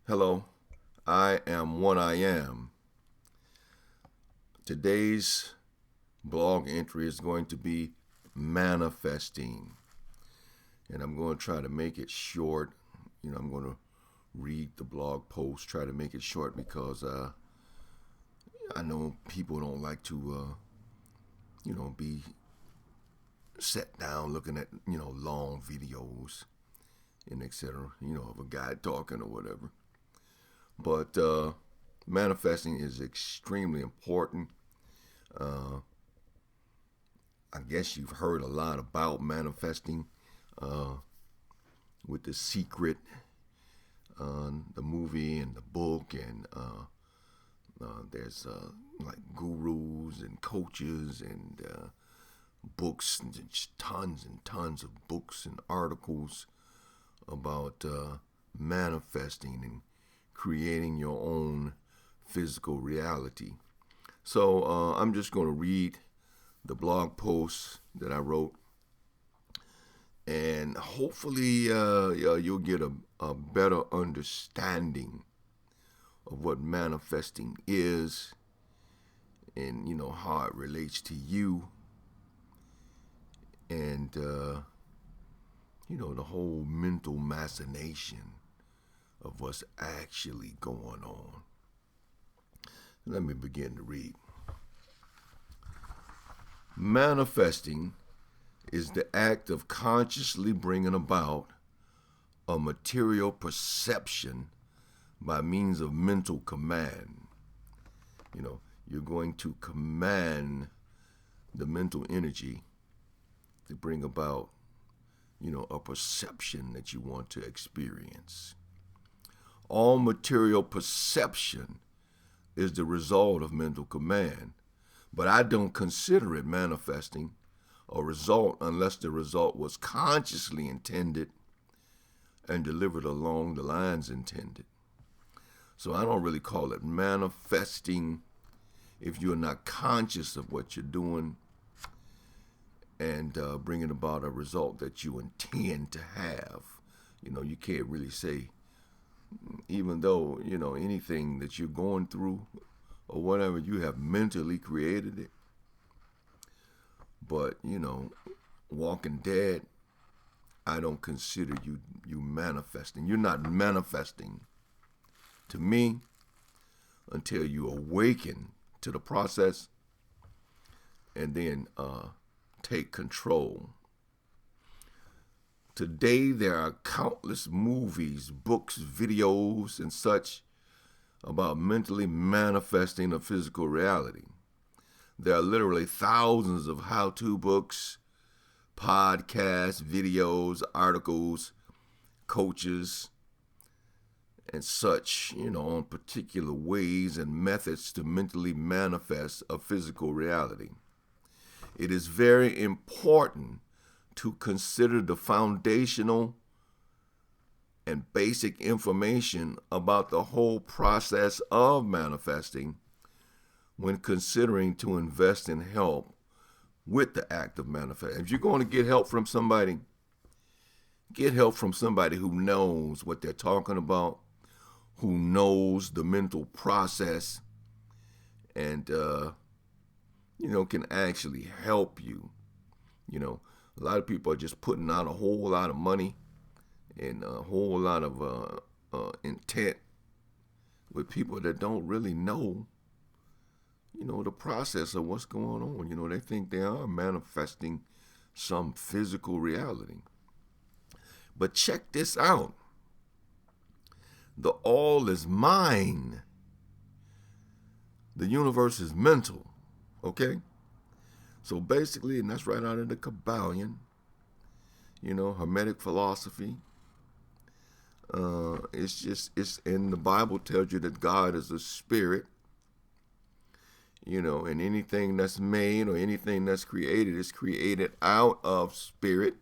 Hello, I am what I am. Today's blog entry is going to be manifesting, and I'm going to try to make it short. I'm going to read the blog post, try to make it short because I know people don't like to, be set down looking at, long videos and etc. Of a guy talking or whatever. But manifesting is extremely important. Uh, I guess you've heard a lot about manifesting uh, with The Secret, the movie and the book, and there's like gurus and coaches and books, and just tons and tons of books and articles about manifesting and creating your own physical reality. So I'm just going to read the blog post that I wrote, and hopefully you'll get a better understanding of what manifesting is, and how it relates to you, and the whole mental machination of what's actually going on. Let me begin to read. Manifesting is the act of consciously bringing about a material perception by means of mental command. You're going to command the mental energy to bring about, a perception that you want to experience. All material perception is the result of mental command, but I don't consider it manifesting a result unless the result was consciously intended and delivered along the lines intended. So I don't really call it manifesting if you're not conscious of what you're doing and bringing about a result that you intend to have. You can't really say, even though, anything that you're going through or whatever, you have mentally created it. But, Walking Dead, I don't consider you manifesting. You're not manifesting to me until you awaken to the process and then take control. Today, there are countless movies, books, videos, and such about mentally manifesting a physical reality. There are literally thousands of how-to books, podcasts, videos, articles, coaches, and such, on particular ways and methods to mentally manifest a physical reality. It is very important to consider the foundational and basic information about the whole process of manifesting when considering to invest in help with the act of manifesting. If you're going to get help from somebody, get help from somebody who knows what they're talking about, who knows the mental process, and can actually help you. A lot of people are just putting out a whole lot of money and a whole lot of intent with people that don't really know, the process of what's going on. They think they are manifesting some physical reality. But check this out. The all is mind. The universe is mental. Okay? So basically, and that's right out of the Kabbalion, Hermetic philosophy. It's in the Bible tells you that God is a spirit, and anything that's made or anything that's created is created out of spirit.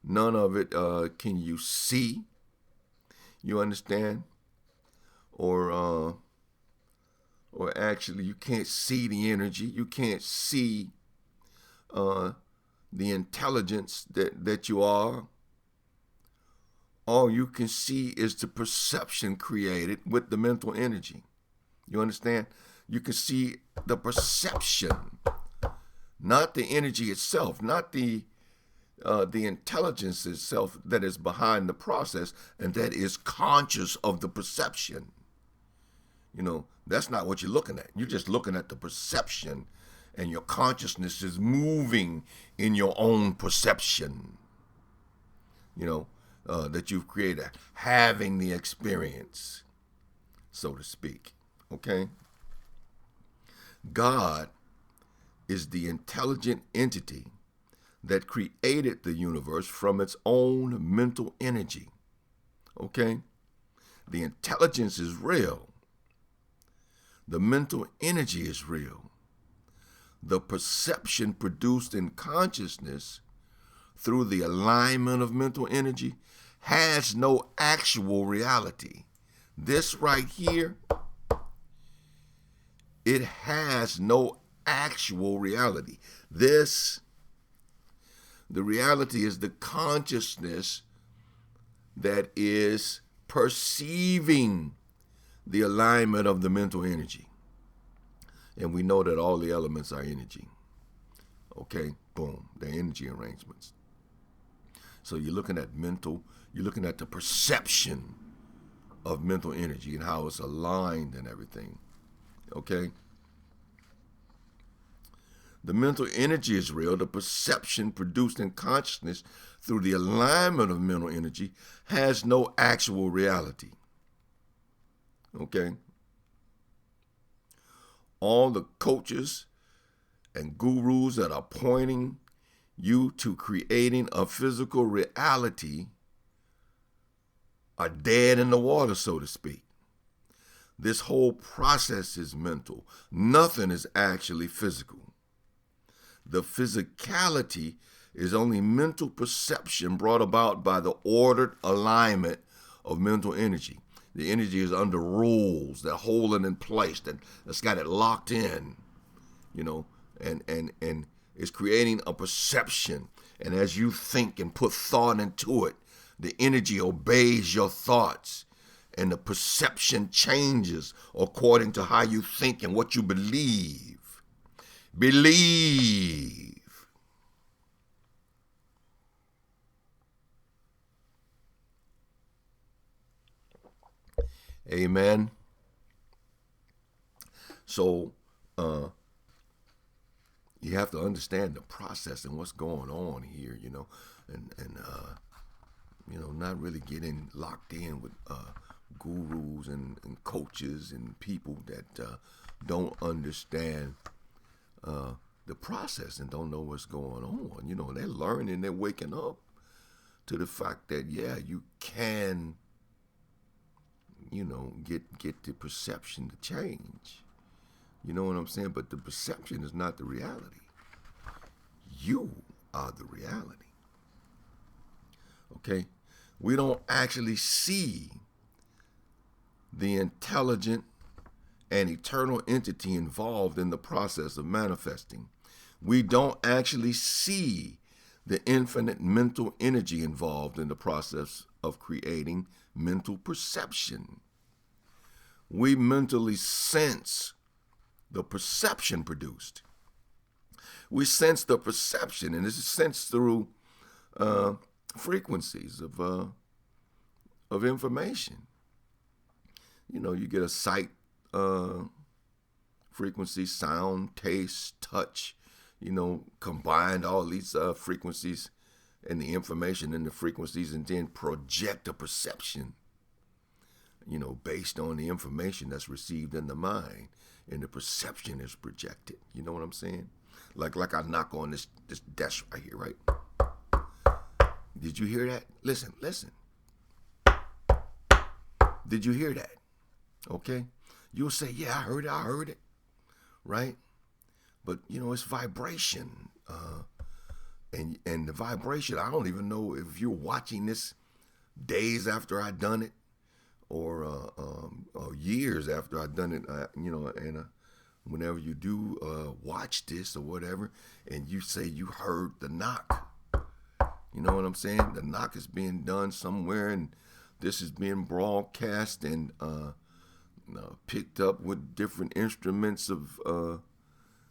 None of it can you see. You understand? Or actually, you can't see the energy. You can't see the intelligence that you are, all you can see is the perception created with the mental energy. You understand? You can see the perception, not the energy itself, not the intelligence itself that is behind the process and that is conscious of the perception. That's not what you're looking at. You're just looking at the perception, and your consciousness is moving in your own perception, that you've created, having the experience, so to speak. Okay? God is the intelligent entity that created the universe from its own mental energy. Okay? The intelligence is real. The mental energy is real. The perception produced in consciousness through the alignment of mental energy has no actual reality. This right here, it has no actual reality. The reality is the consciousness that is perceiving the alignment of the mental energy. And we know that all the elements are energy. Okay, boom, they're energy arrangements. So you're looking at the perception of mental energy and how it's aligned and everything. Okay? The mental energy is real. The perception produced in consciousness through the alignment of mental energy has no actual reality. Okay? All the coaches and gurus that are pointing you to creating a physical reality are dead in the water, so to speak. This whole process is mental. Nothing is actually physical. The physicality is only mental perception brought about by the ordered alignment of mental energy. The energy is under rules that hold it in place, that's got it locked in, and is creating a perception. And as you think and put thought into it, the energy obeys your thoughts, and the perception changes according to how you think and what you believe. Believe. Amen. So, you have to understand the process and what's going on here, and not really getting locked in with gurus and coaches and people that don't understand the process and don't know what's going on. They're learning, they're waking up to the fact that, yeah, you can, get the perception to change. You know what I'm saying? But the perception is not the reality. You are the reality. Okay? We don't actually see the intelligent and eternal entity involved in the process of manifesting. We don't actually see the infinite mental energy involved in the process of creating mental perception. We mentally sense the perception produced. We sense the perception, and this is sensed through frequencies of information. You get a sight frequency, sound, taste, touch, combined all these frequencies and the information in the frequencies, and then project a perception, based on the information that's received in the mind, and the perception is projected. You know what I'm saying? Like I knock on this desk right here, right? Did you hear that? Listen. Did you hear that? Okay? You'll say, yeah, I heard it, right? But, it's vibration. And the vibration, I don't even know if you're watching this days after I done it or years after I done it, and whenever you do watch this or whatever, and you say you heard the knock, You know what I'm saying? The knock is being done somewhere, and this is being broadcast and picked up with different instruments of,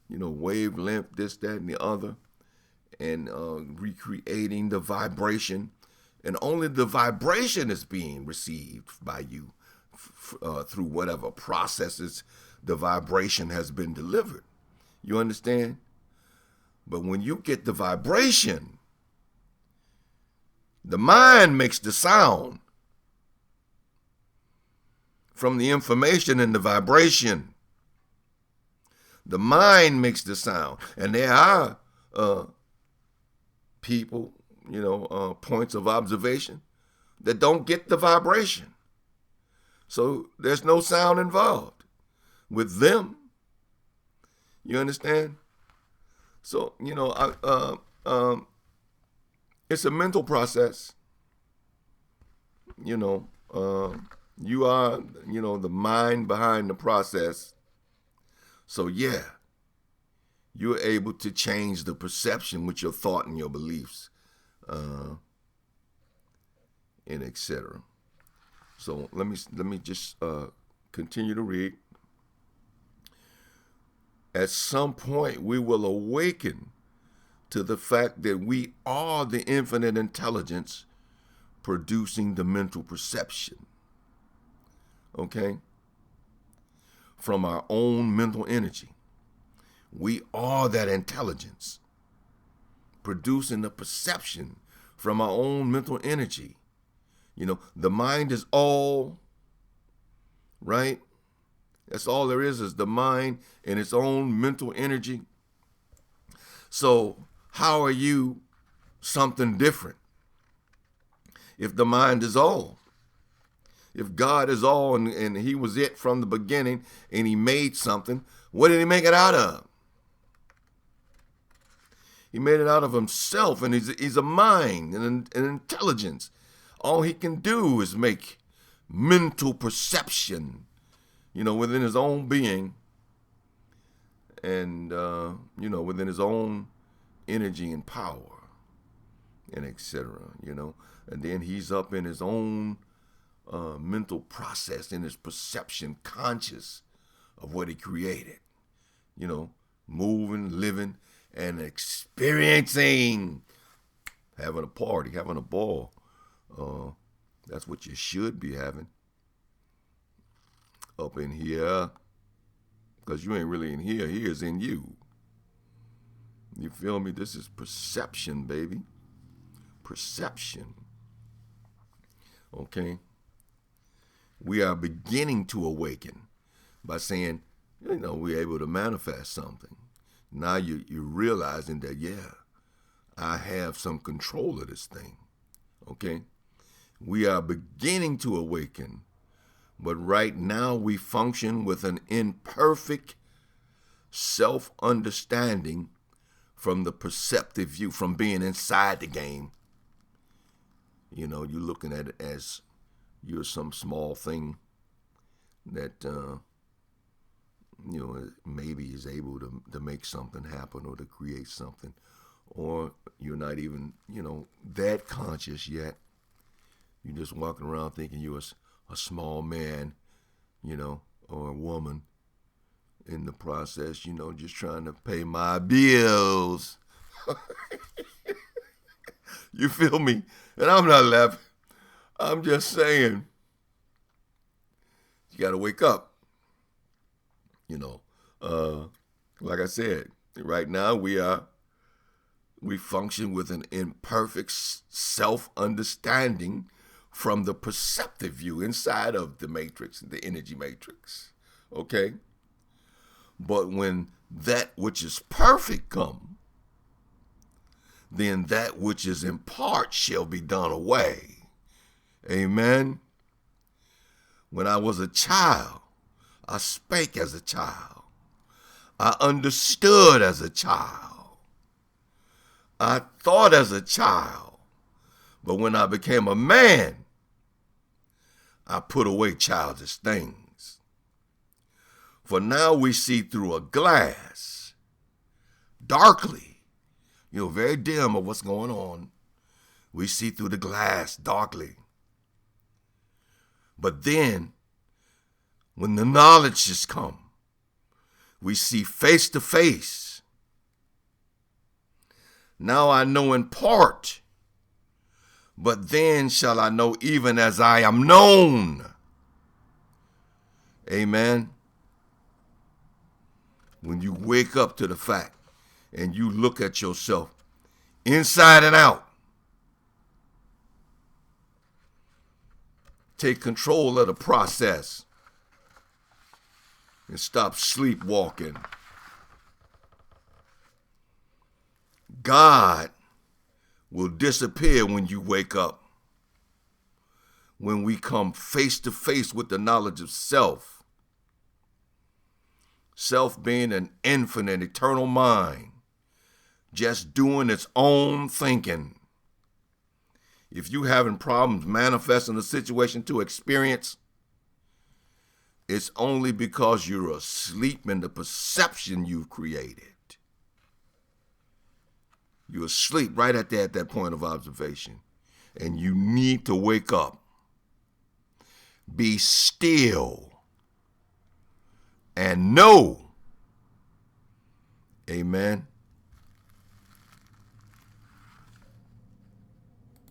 wavelength, this, that, and the other, and recreating the vibration. And only the vibration is being received by you through whatever processes the vibration has been delivered. You understand? But when you get the vibration, the mind makes the sound from the information and the vibration. The mind makes the sound. And there are people, points of observation that don't get the vibration. So there's no sound involved with them. You understand? So, it's a mental process. You are, the mind behind the process. So, yeah, you're able to change the perception with your thought and your beliefs, and etc. So let me just continue to read. At some point, we will awaken to the fact that we are the infinite intelligence producing the mental perception. Okay? From our own mental energy. We are that intelligence producing the perception from our own mental energy. The mind is all, right? That's all there is the mind and its own mental energy. So how are you something different if the mind is all? If God is all and he was it from the beginning and he made something, what did he make it out of? He made it out of himself, and he's a mind and an intelligence. All he can do is make mental perception, within his own being and, within his own energy and power and etc., And then he's up in his own mental process, in his perception, conscious of what he created, moving, living, and experiencing, having a party, having a ball. That's what you should be having up in here, because you ain't really in here. He is in you. You feel me? This is perception, baby. Perception. Okay? We are beginning to awaken by saying, we're able to manifest something. Now you're realizing that, yeah, I have some control of this thing. Okay? We are beginning to awaken, but right now we function with an imperfect self-understanding from the perceptive view, from being inside the game. You're looking at it as you're some small thing that, maybe is able to make something happen or to create something. Or you're not even, that conscious yet. You're just walking around thinking you're a small man, or a woman in the process, just trying to pay my bills. You feel me? And I'm not laughing. I'm just saying, you got to wake up. Like I said, right now we function with an imperfect self-understanding from the perceptive view inside of the matrix, the energy matrix. Okay? But when that which is perfect come, then that which is in part shall be done away. Amen? When I was a child, I spake as a child. I understood as a child. I thought as a child. But when I became a man, I put away childish things. For now we see through a glass, darkly, very dim of what's going on. We see through the glass darkly. But then, when the knowledge has come, we see face to face. Now I know in part, but then shall I know even as I am known. Amen. When you wake up to the fact and you look at yourself inside and out, take control of the process and stop sleepwalking. God will disappear when you wake up. When we come face to face with the knowledge of self. Self being an infinite, eternal mind, just doing its own thinking. If you're having problems manifesting the situation to experience, it's only because you're asleep in the perception you've created. You're asleep right at that point of observation, and you need to wake up. Be still and know, amen,